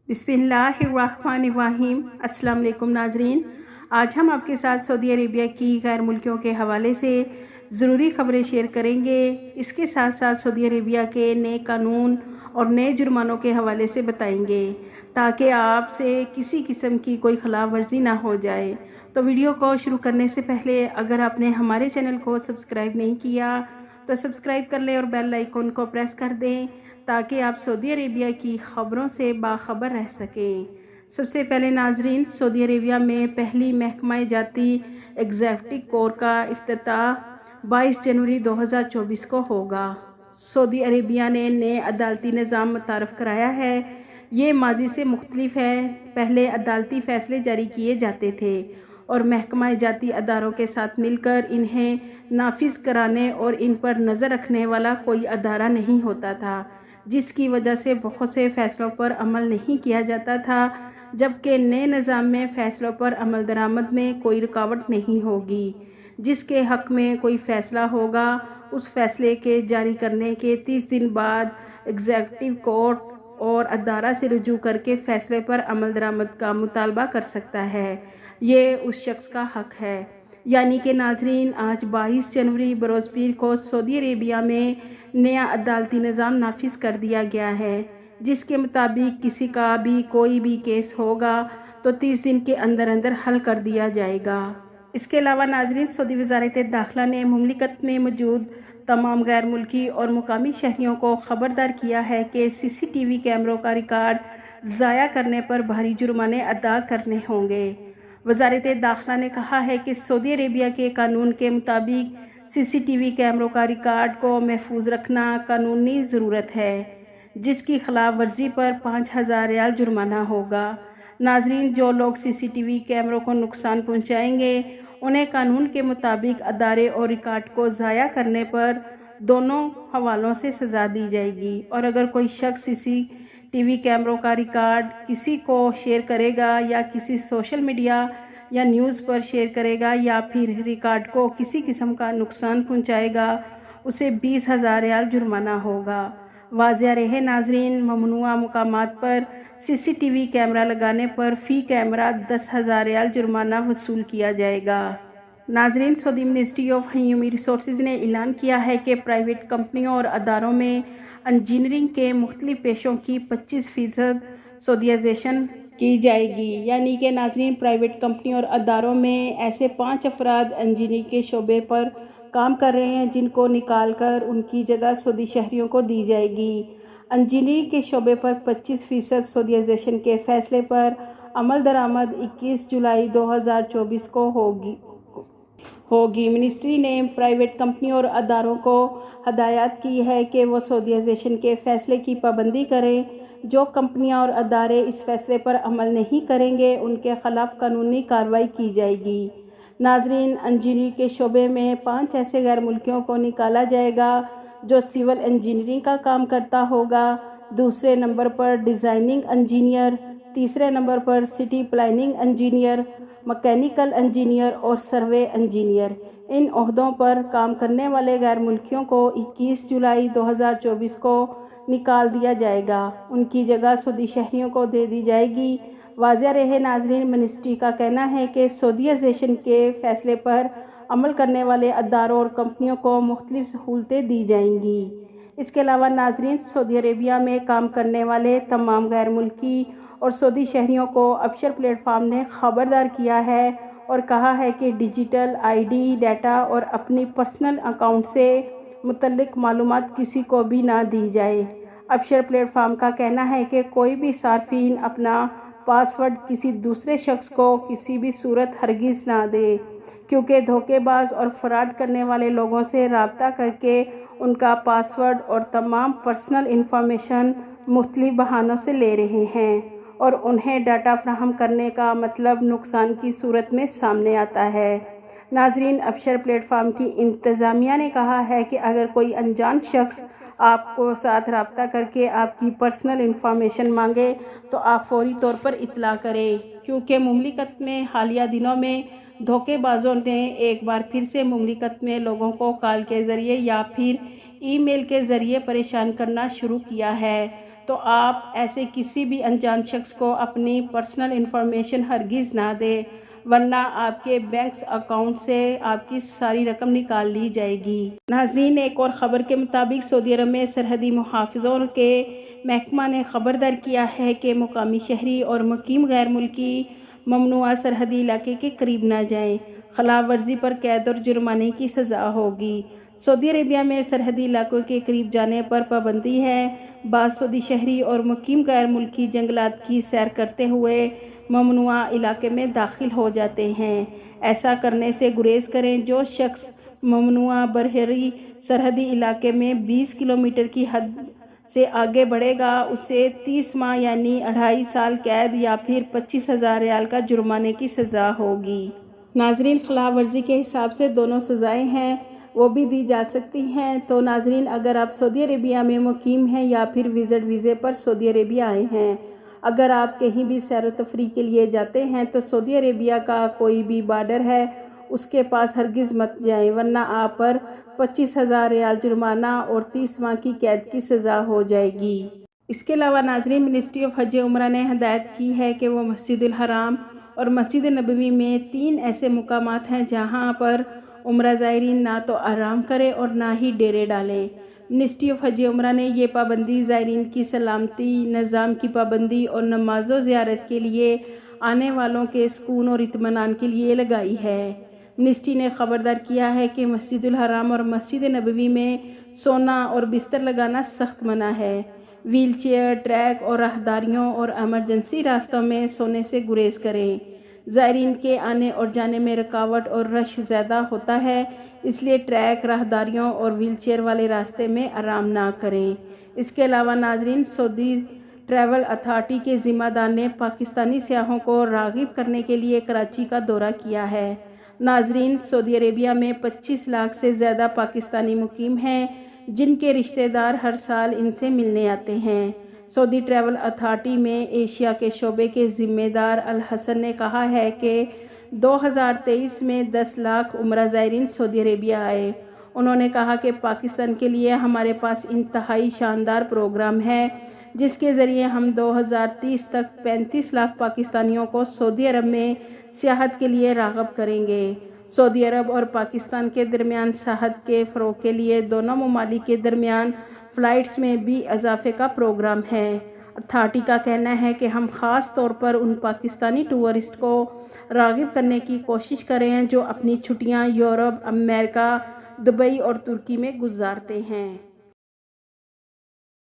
بسم اللہ الرحمن الرحیم۔ السلام علیکم ناظرین، آج ہم آپ کے ساتھ سعودی عربیہ کی غیر ملکیوں کے حوالے سے ضروری خبریں شیئر کریں گے۔ اس کے ساتھ ساتھ سعودی عربیہ کے نئے قانون اور نئے جرمانوں کے حوالے سے بتائیں گے تاکہ آپ سے کسی قسم کی کوئی خلاف ورزی نہ ہو جائے۔ تو ویڈیو کو شروع کرنے سے پہلے اگر آپ نے ہمارے چینل کو سبسکرائب نہیں کیا تو سبسکرائب کر لیں اور بیل آئیکن کو پریس کر دیں تاکہ آپ سعودی عربیہ کی خبروں سے باخبر رہ سکیں۔ سب سے پہلے ناظرین، سعودی عربیہ میں پہلی محکمہ جاتی ایگزیکٹو کورٹ کا افتتاح 22 جنوری 2024 کو ہوگا۔ سعودی عربیہ نے نئے عدالتی نظام متعارف کرایا ہے۔ یہ ماضی سے مختلف ہے۔ پہلے عدالتی فیصلے جاری کیے جاتے تھے اور محکمہ جاتی اداروں کے ساتھ مل کر انہیں نافذ کرانے اور ان پر نظر رکھنے والا کوئی ادارہ نہیں ہوتا تھا، جس کی وجہ سے بہت سے فیصلوں پر عمل نہیں کیا جاتا تھا، جبکہ نئے نظام میں فیصلوں پر عمل درآمد میں کوئی رکاوٹ نہیں ہوگی۔ جس کے حق میں کوئی فیصلہ ہوگا، اس فیصلے کے جاری کرنے کے 30 دن بعد ایگزیکٹو کورٹ اور ادارہ سے رجوع کر کے فیصلے پر عمل درآمد کا مطالبہ کر سکتا ہے۔ یہ اس شخص کا حق ہے۔ یعنی کہ ناظرین، آج 22 جنوری بروز پیر کو سعودی عربیہ میں نیا عدالتی نظام نافذ کر دیا گیا ہے، جس کے مطابق کسی کا بھی کوئی بھی کیس ہوگا تو 30 دن کے اندر اندر حل کر دیا جائے گا۔ اس کے علاوہ ناظرین، سعودی وزارت داخلہ نے مملکت میں موجود تمام غیر ملکی اور مقامی شہریوں کو خبردار کیا ہے کہ سی سی ٹی وی کیمروں کا ریکارڈ ضائع کرنے پر بھاری جرمانے ادا کرنے ہوں گے۔ وزارت داخلہ نے کہا ہے کہ سعودی عربیہ کے قانون کے مطابق سی سی ٹی وی کیمروں کا ریکارڈ کو محفوظ رکھنا قانونی ضرورت ہے، جس کی خلاف ورزی پر 5000 ریال جرمانہ ہوگا۔ ناظرین، جو لوگ سی سی ٹی وی کیمروں کو نقصان پہنچائیں گے، انہیں قانون کے مطابق ادارے اور ریکارڈ کو ضائع کرنے پر دونوں حوالوں سے سزا دی جائے گی، اور اگر کوئی شخص سی سی ٹی وی کیمروں کا ریکارڈ کسی کو شیئر کرے گا یا کسی سوشل میڈیا یا نیوز پر شیئر کرے گا یا پھر ریکارڈ کو کسی قسم کا نقصان پہنچائے گا، اسے 20,000 ریال جرمانہ ہوگا۔ واضح رہے ناظرین، ممنوعہ مقامات پر سی سی ٹی وی کیمرہ لگانے پر فی کیمرہ 10,000 ریال جرمانہ وصول کیا جائے گا۔ ناظرین، سعودی منسٹری آف ہیومن ریسورسز نے اعلان کیا ہے کہ پرائیویٹ کمپنیوں اور اداروں میں انجینئرنگ کے مختلف پیشوں کی 25% سعودیائزیشن کی جائے گی۔ یعنی کہ ناظرین، پرائیویٹ کمپنیوں اور اداروں میں ایسے 5 افراد انجینئرنگ کے شعبے پر کام کر رہے ہیں جن کو نکال کر ان کی جگہ سعودی شہریوں کو دی جائے گی۔ انجینئرنگ کے شعبے پر 25% سعودیائزیشن کے فیصلے پر عمل درآمد 21 جولائی 2024 کو ہوگی۔ منسٹری نے پرائیویٹ کمپنیوں اور اداروں کو ہدایت کی ہے کہ وہ سعودیائزیشن کے فیصلے کی پابندی کریں۔ جو کمپنیاں اور ادارے اس فیصلے پر عمل نہیں کریں گے، ان کے خلاف قانونی کارروائی کی جائے گی۔ ناظرین، انجینئرنگ کے شعبے میں 5 ایسے غیر ملکیوں کو نکالا جائے گا جو سول انجینئرنگ کا کام کرتا ہوگا، دوسرے نمبر پر ڈیزائننگ انجینئر، تیسرے نمبر پر city planning engineer, mechanical engineer اور سروے انجینئر۔ ان عہدوں پر کام کرنے والے غیر ملکیوں کو 21 جولائی 2024 کو نکال دیا جائے گا، ان کی جگہ سعودی شہریوں کو دے دی جائے گی۔ واضح رہے ناظرین، منسٹری کا کہنا ہے کہ سعودیائزیشن کے فیصلے پر عمل کرنے والے اداروں اور کمپنیوں کو مختلف سہولتیں دی جائیں گی۔ اس کے علاوہ ناظرین، سعودی عربیہ میں کام کرنے والے تمام غیر ملکی اور سعودی شہریوں کو ابشر پلیٹ فارم نے خبردار کیا ہے اور کہا ہے کہ ڈیجیٹل آئی ڈی ڈیٹا اور اپنی پرسنل اکاؤنٹ سے متعلق معلومات کسی کو بھی نہ دی جائے۔ ابشر پلیٹ فارم کا کہنا ہے کہ کوئی بھی صارفین اپنا پاس ورڈ کسی دوسرے شخص کو کسی بھی صورت ہرگز نہ دے، کیونکہ دھوکے باز اور فراڈ کرنے والے لوگوں سے رابطہ کر کے ان کا پاس ورڈ اور تمام پرسنل انفارمیشن مختلف بہانوں سے لے رہے ہیں اور انہیں ڈاٹا فراہم کرنے کا مطلب نقصان کی صورت میں سامنے آتا ہے۔ ناظرین، ابشر پلیٹ فارم کی انتظامیہ نے کہا ہے کہ اگر کوئی انجان شخص آپ کو ساتھ رابطہ کر کے آپ کی پرسنل انفارمیشن مانگے تو آپ فوری طور پر اطلاع کریں، کیونکہ مملکت میں حالیہ دنوں میں دھوکے بازوں نے ایک بار پھر سے مملکت میں لوگوں کو کال کے ذریعے یا پھر ای میل کے ذریعے پریشان کرنا شروع کیا ہے۔ تو آپ ایسے کسی بھی انجان شخص کو اپنی پرسنل انفارمیشن ہرگز نہ دیں، ورنہ آپ کے بینک اکاؤنٹ سے آپ کی ساری رقم نکال لی جائے گی۔ ناظرین، ایک اور خبر کے مطابق سعودی عرب میں سرحدی محافظوں کے محکمہ نے خبردار کیا ہے کہ مقامی شہری اور مقیم غیر ملکی ممنوعہ سرحدی علاقے کے قریب نہ جائیں، خلاف ورزی پر قید اور جرمانے کی سزا ہوگی۔ سعودی عربیہ میں سرحدی علاقوں کے قریب جانے پر پابندی ہے۔ بعض سعودی شہری اور مقیم غیر ملکی جنگلات کی سیر کرتے ہوئے ممنوعہ علاقے میں داخل ہو جاتے ہیں۔ ایسا کرنے سے گریز کریں۔ جو شخص ممنوعہ بحری سرحدی علاقے میں 20 کلومیٹر کی حد سے آگے بڑھے گا، اسے 30 ماہ یعنی 2.5 سال قید یا پھر 25,000 ریال کا جرمانے کی سزا ہوگی۔ ناظرین، خلاف ورزی کے حساب سے دونوں سزائیں ہیں، وہ بھی دی جا سکتی ہیں۔ تو ناظرین، اگر آپ سعودی عربیہ میں مقیم ہیں یا پھر وزٹ ویزے پر سعودی عربیہ آئے ہیں، اگر آپ کہیں بھی سیر و تفریح کے لیے جاتے ہیں تو سعودی عربیہ کا کوئی بھی بارڈر ہے اس کے پاس ہرگز مت جائیں، ورنہ آپ پر 25,000 ریال جرمانہ اور 30 ماہ کی قید کی سزا ہو جائے گی۔ اس کے علاوہ ناظرین، منسٹری آف حج عمرہ نے ہدایت کی ہے کہ وہ مسجد الحرام اور مسجد نبوی میں 3 ایسے مقامات ہیں جہاں پر عمرہ زائرین نہ تو آرام کریں اور نہ ہی ڈیرے ڈالیں۔ منسٹری آف حج عمرہ نے یہ پابندی زائرین کی سلامتی، نظام کی پابندی اور نماز و زیارت کے لیے آنے والوں کے سکون اور اطمینان کے لیے لگائی ہے۔ منسٹری نے خبردار کیا ہے کہ مسجد الحرام اور مسجد نبوی میں سونا اور بستر لگانا سخت منع ہے۔ ویل چیئر، ٹریک اور راہداریوں اور ایمرجنسی راستوں میں سونے سے گریز کریں۔ زائرین کے آنے اور جانے میں رکاوٹ اور رش زیادہ ہوتا ہے، اس لیے ٹریک، راہداریوں اور ویل چیئر والے راستے میں آرام نہ کریں۔ اس کے علاوہ ناظرین، سعودی ٹریول اتھارٹی کے ذمہ دار نے پاکستانی سیاحوں کو راغب کرنے کے لیے کراچی کا دورہ کیا ہے۔ ناظرین، سعودی عربیہ میں 25 لاکھ سے زیادہ پاکستانی مقیم ہیں جن کے رشتہ دار ہر سال ان سے ملنے آتے ہیں۔ سعودی ٹریول اتھارٹی میں ایشیا کے شعبے کے ذمہ دار الحسن نے کہا ہے کہ 2023 میں 10 لاکھ عمرہ زائرین سعودی عربیہ آئے۔ انہوں نے کہا کہ پاکستان کے لیے ہمارے پاس انتہائی شاندار پروگرام ہے جس کے ذریعے ہم 2030 تک 35 لاکھ پاکستانیوں کو سعودی عرب میں سیاحت کے لیے راغب کریں گے۔ سعودی عرب اور پاکستان کے درمیان سیاحت کے فروغ کے لیے دونوں ممالک کے درمیان فلائٹس میں بھی اضافے کا پروگرام ہے۔ اتھارٹی کا کہنا ہے کہ ہم خاص طور پر ان پاکستانی ٹورسٹ کو راغب کرنے کی کوشش کر رہے ہیں جو اپنی چھٹیاں یورپ، امریکہ، دبئی اور ترکی میں گزارتے ہیں۔